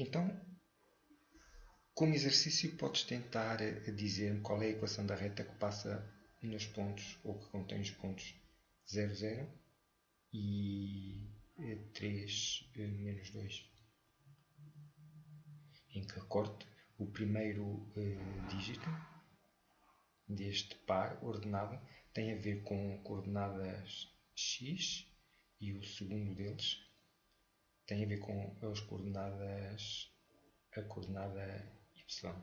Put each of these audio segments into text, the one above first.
Então, como exercício, podes tentar dizer qual é a equação da reta que passa nos pontos, ou que contém os pontos 0, 0 e 3, menos 2. Em que recorte o primeiro dígito deste par ordenado tem a ver com coordenadas x e o segundo deles tem a ver com as coordenadas, a coordenada y.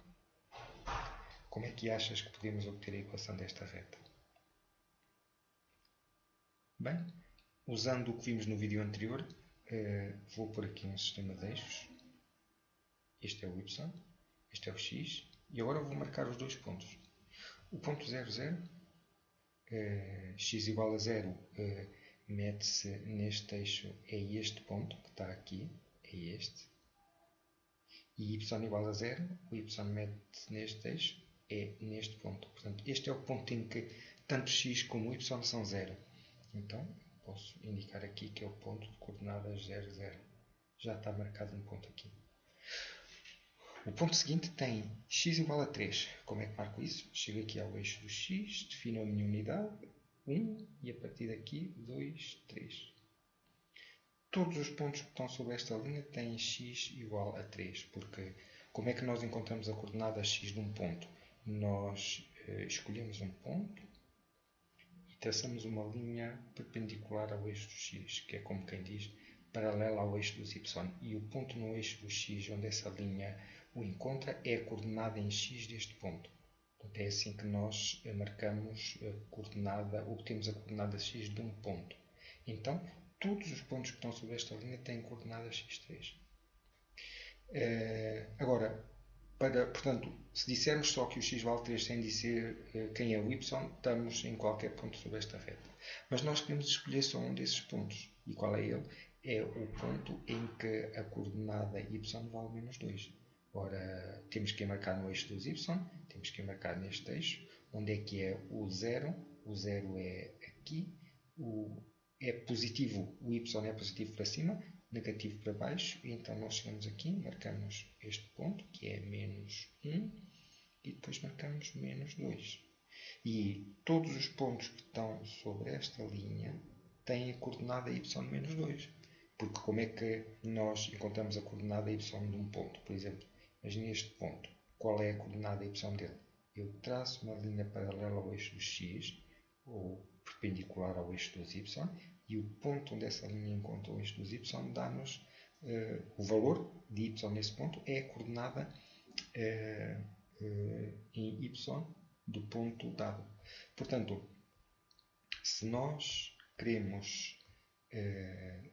Como é que achas que podemos obter a equação desta reta? Bem, usando o que vimos no vídeo anterior, vou pôr aqui um sistema de eixos. Este é o y, este é o x, e agora vou marcar os dois pontos. O ponto 0, 0, x igual a 0, mete-se neste eixo, é este ponto que está aqui, é este. E y igual a 0, o y mete-se neste eixo, é neste ponto. Portanto, este é o ponto em que tanto x como y são 0. Então, posso indicar aqui que é o ponto de coordenadas 0, 0. Já está marcado um ponto aqui. O ponto seguinte tem x igual a 3. Como é que marco isso? Chego aqui ao eixo do x, defino a minha unidade, 1, e a partir daqui 2, 3. Todos os pontos que estão sobre esta linha têm x igual a 3, porque como é que nós encontramos a coordenada x de um ponto? Nós escolhemos um ponto e traçamos uma linha perpendicular ao eixo do x, que é como quem diz, paralela ao eixo dos y. E o ponto no eixo do x, onde essa linha o encontra, é a coordenada em x deste ponto. Portanto, é assim que nós marcamos a coordenada, obtemos a coordenada x de um ponto. Então, todos os pontos que estão sobre esta linha têm coordenada x3. Agora, portanto, se dissermos só que o x vale 3 sem dizer quem é o y, estamos em qualquer ponto sobre esta reta. Mas nós queremos escolher só um desses pontos. E qual é ele? É o ponto em que a coordenada y vale menos 2. Ora, temos que marcar no eixo dos y, temos que marcar neste eixo, onde é que é o 0. O 0 é aqui, é positivo, o y é positivo para cima, negativo para baixo, e então nós chegamos aqui, marcamos este ponto, que é menos 1, e depois marcamos menos 2. E todos os pontos que estão sobre esta linha têm a coordenada y menos 2. Porque como é que nós encontramos a coordenada y de um ponto? Por exemplo, imagine este ponto. Qual é a coordenada y dele? Eu traço uma linha paralela ao eixo do x, ou perpendicular ao eixo dos y, e o ponto onde essa linha encontra o eixo dos y dá-nos o valor de y nesse ponto é a coordenada em y do ponto dado. Portanto, se nós queremos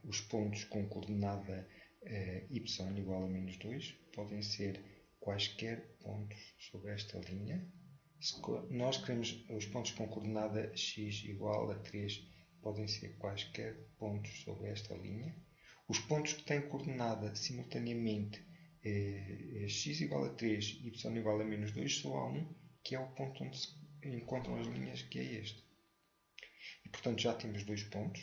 os pontos com coordenada y igual a menos 2, podem ser quaisquer pontos sobre esta linha. Se nós queremos os pontos com coordenada x igual a 3, podem ser quaisquer pontos sobre esta linha. Os pontos que têm coordenada simultaneamente x igual a 3 e y igual a menos 2, só há um, que é o ponto onde se encontram as linhas, que é este. E, portanto, já temos dois pontos,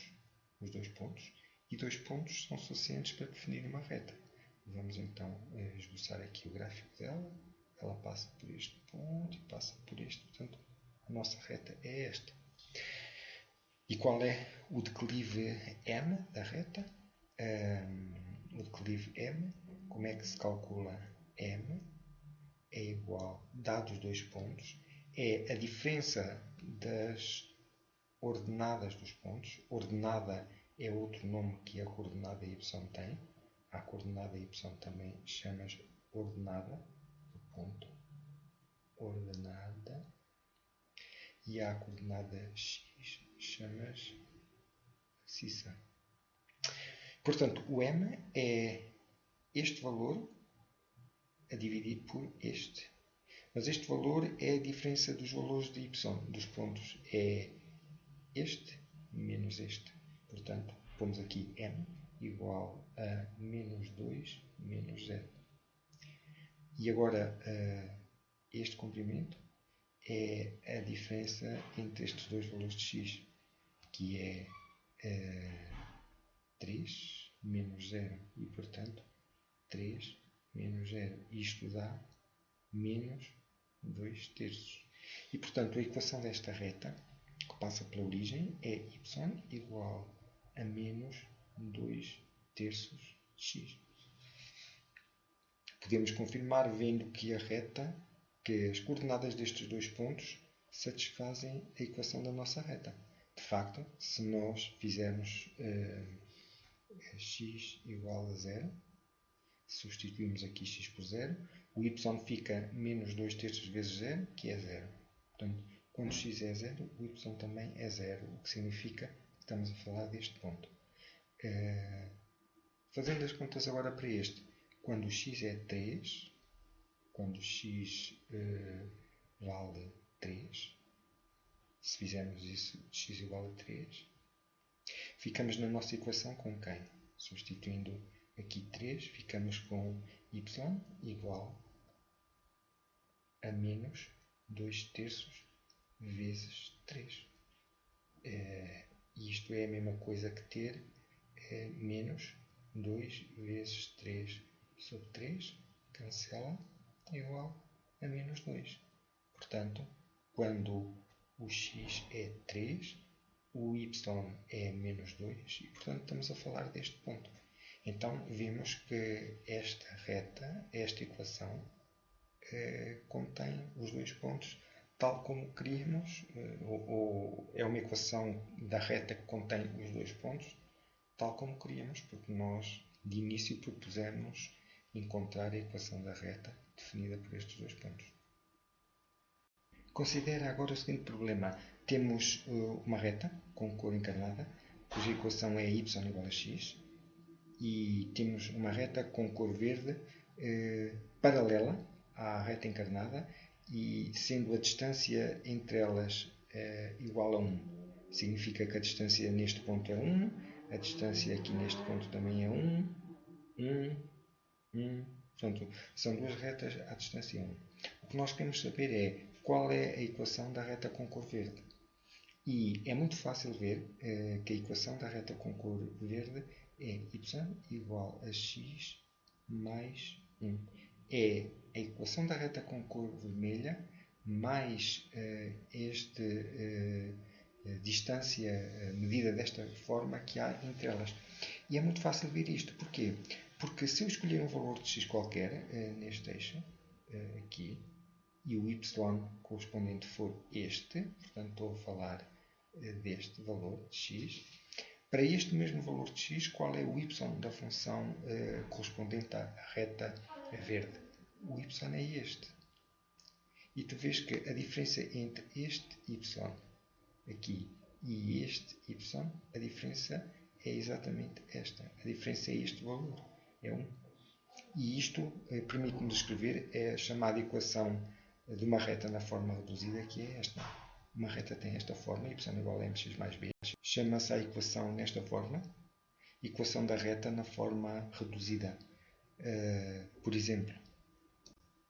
os dois pontos, e dois pontos são suficientes para definir uma reta. Vamos então esboçar aqui o gráfico dela. Ela passa por este ponto e passa por este. Portanto, a nossa reta é esta. E qual é o declive m da reta? O declive m, como é que se calcula m? É igual, dados os dois pontos, é a diferença das ordenadas dos pontos. Ordenada é outro nome que a coordenada y tem. A coordenada y também chamas ordenada do ponto. Ordenada. E a coordenada x chamas abscissa. Portanto, o m é este valor a dividir por este. Mas este valor é a diferença dos valores de y, dos pontos. É este menos este. Portanto, pomos aqui m igual a menos 2 menos 0. E agora, este comprimento é a diferença entre estes dois valores de x, que é 3 menos 0. E, portanto, 3 menos 0. Isto dá menos 2 terços. E, portanto, a equação desta reta, que passa pela origem, é y igual a menos 2 terços de x. Podemos confirmar vendo que que as coordenadas destes dois pontos satisfazem a equação da nossa reta. De facto, se nós fizermos x igual a 0, substituímos aqui x por 0, o y fica menos 2 terços vezes 0, que é 0. Portanto, quando x é 0, o y também é 0, o que significa que estamos a falar deste ponto. Fazendo as contas agora para este, quando x é 3, quando x vale 3, se fizermos isso de x igual a 3, ficamos na nossa equação com quem? Substituindo aqui 3, ficamos com y igual a menos 2 terços vezes 3. Isto é a mesma coisa que ter menos 2 vezes 3 sobre 3, cancela, igual a menos 2. Portanto, quando o x é 3, o y é menos 2 e, portanto, estamos a falar deste ponto. Então, vemos que esta reta, esta equação, contém os dois pontos tal como queríamos, ou é uma equação da reta que contém os dois pontos tal como queríamos, porque nós, de início, propusemos encontrar a equação da reta definida por estes dois pontos. Considera agora o seguinte problema. Temos uma reta com cor encarnada, cuja equação é y igual a x, e temos uma reta com cor verde paralela à reta encarnada, e sendo a distância entre elas igual a 1. Significa que a distância neste ponto é 1, a distância aqui neste ponto também é 1, 1. Portanto, são duas retas à distância 1. O que nós queremos saber é qual é a equação da reta com cor verde. E é muito fácil ver que a equação da reta com cor verde é y igual a x mais 1. É a equação da reta com cor vermelha mais esta distância medida desta forma que há entre elas. E é muito fácil ver isto. Porquê? Porque se eu escolher um valor de x qualquer neste eixo, aqui, e o y correspondente for este, portanto estou a falar deste valor de x, para este mesmo valor de x, qual é o y da função correspondente à reta verde? O y é este. E tu vês que a diferença entre este y aqui e este y, a diferença é exatamente esta. A diferença é este valor, é 1. E isto permite-nos escrever a chamada equação de uma reta na forma reduzida, que é esta. Uma reta tem esta forma, y igual a mx mais b. Chama-se a equação nesta forma, equação da reta na forma reduzida. Por exemplo,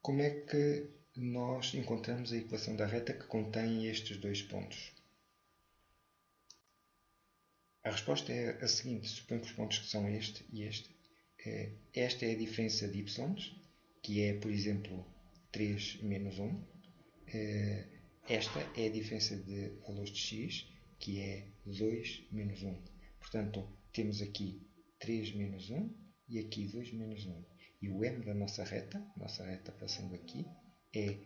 como é que nós encontramos a equação da reta que contém estes dois pontos? A resposta é a seguinte: supõe que os pontos que são este e este. Esta é a diferença de y, que é, por exemplo, 3 menos 1. Esta é a diferença de valores de x, que é 2 menos 1. Portanto, temos aqui 3 menos 1 e aqui 2 menos 1. E o m da nossa reta passando aqui, é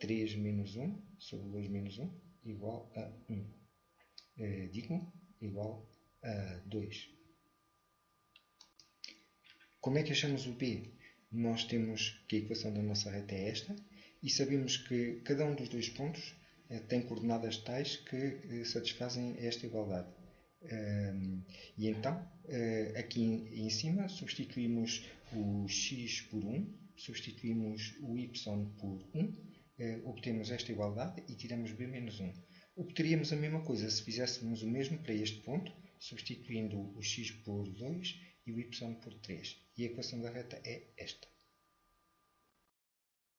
3 menos 1 sobre 2 menos 1 igual a 1. Digo igual a 2. Como é que achamos o b? Nós temos que a equação da nossa reta é esta e sabemos que cada um dos dois pontos tem coordenadas tais que satisfazem esta igualdade. E então, aqui em cima, substituímos o x por 1, substituímos o y por 1, obtemos esta igualdade e tiramos b menos 1. Obteríamos a mesma coisa se fizéssemos o mesmo para este ponto, substituindo o x por 2 e o y por 3. E a equação da reta é esta.